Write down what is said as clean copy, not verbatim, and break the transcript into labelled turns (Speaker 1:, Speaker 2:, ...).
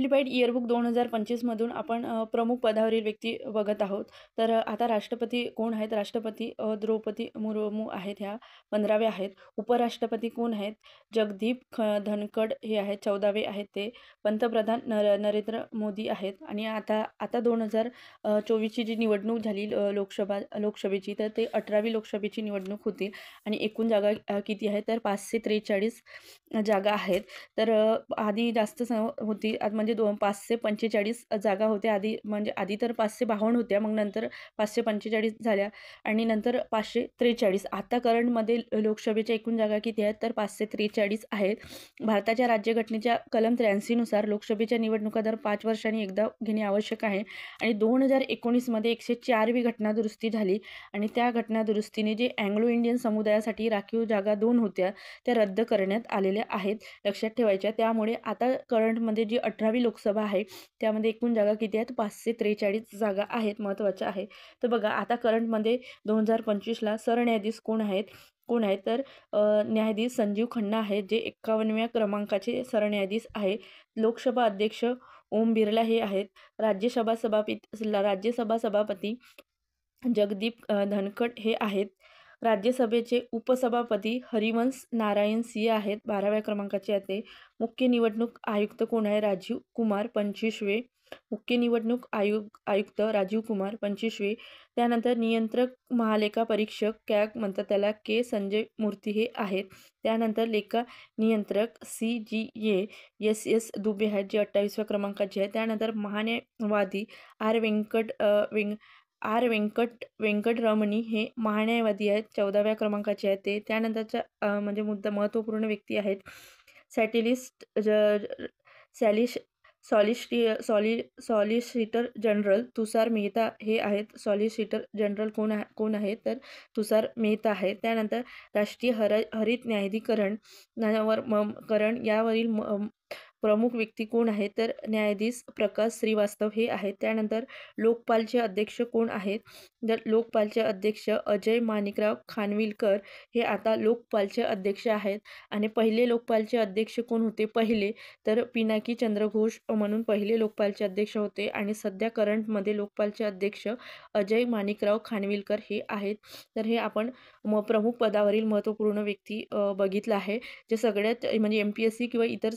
Speaker 1: Simplified yearbook 2025 मधून आपण प्रमुख पदावरील व्यक्ती बघत आहोत. तर आता राष्ट्रपती कोण आहेत? राष्ट्रपती द्रौपदी मुर्मू आहेत, ह्या 15व्या आहेत. उपराष्ट्रपती कोण आहेत? जगदीप धनखड हे आहेत, 14वे आहेत ते. पंतप्रधान नरेंद्र मोदी आहेत. आणि आता आता 2024ची जी निवडणूक झाली लोकसभेची, तर ते 18वी लोकसभेची निवडणूक होती. आणि एकूण जागा किती आहेत? तर 543 जागा आहेत. तर आधी जास्त होती म्हणजे 545 जागा होत्या आधी, म्हणजे आधी तर 552 होत्या, मग नंतर 545 झाल्या आणि नंतर 543. आता करंटमध्ये लोकसभेच्या एकूण जागा किती आहेत? तर 543 आहेत. भारताच्या राज्यघटनेच्या कलम 83 नुसार लोकसभेच्या निवडणुका दर 5 वर्षांनी एकदा घेणे आवश्यक आहे. आणि 2019 मध्ये 104वी घटना दुरुस्ती झाली आणि त्या घटना दुरुस्तीने जे अँग्लो इंडियन समुदायासाठी राखीव जागा 2 होत्या त्या रद्द करण्यात आलेल्या आहेत, लक्षात ठेवायच्या. त्यामुळे आता करंटमध्ये जी 18वी लोकसभा आहे त्यामध्ये एकूण जागा किती आहेत? 543 जागा आहेत. महत्त्वाच्या आहे. तर बघा, आता करंटमध्ये 2025ला सरन्यायाधीश कोण आहेत? तर न्यायाधीश संजीव खन्ना आहेत, जे 51व्या क्रमांकाचे सरन्यायाधीश आहे. लोकसभा अध्यक्ष ओम बिर्ला हे आहेत. राज्यसभा सभापती जगदीप धनखड हे आहेत. राज्यसभेचे उपसभापती हरिवंश नारायण सिंह आहेत, 12व्या क्रमांकाचे आहेत ते. मुख्य निवडणूक आयुक्त कोण आहे? राजीव कुमार, 25वे. मुख्य निवडणूक आयुक्त राजीव कुमार, 25वे. त्यानंतर नियंत्रक महालेखा परीक्षक कॅग म्हणतात त्याला, के संजय मूर्ती हे आहेत. त्यानंतर लेखा नियंत्रक CGA SS दुबे आहेत, जे 28व्या क्रमांकाचे आहेत. त्यानंतर महान्यायवादी आर व्यंकटरमणी हे महान्यायवादी आहेत, 14व्या क्रमांकाचे आहेत ते. त्यानंतरच्या म्हणजे महत्त्वपूर्ण व्यक्ती आहेत सॉलिसिटर जनरल तुषार मेहता हे आहेत. सॉलिसिटर जनरल कोण आहेत? तर तुषार मेहता आहे. त्यानंतर राष्ट्रीय हरित न्यायाधिकरण यावरील प्रमुख व्यक्ती कोण आहेत? तर न्यायाधीश प्रकाश श्रीवास्तव हे आहेत. त्यानंतर लोकपालचे अध्यक्ष कोण आहेत? तर लोकपालचे अध्यक्ष अजय माणिकराव खानविलकर हे आता लोकपालचे अध्यक्ष आहेत. आणि पहिले लोकपालचे अध्यक्ष कोण होते? तर पिनाकी चंद्र घोष म्हणून पहिले लोकपालचे अध्यक्ष होते. आणि सध्या करंटमध्ये लोकपालचे अध्यक्ष अजय माणिकराव खानविलकर हे आहेत. तर हे आपण प्रमुख पदावरील महत्त्वपूर्ण व्यक्ती बघितलं आहे, जे सगळ्यात म्हणजे MPSC किंवा इतर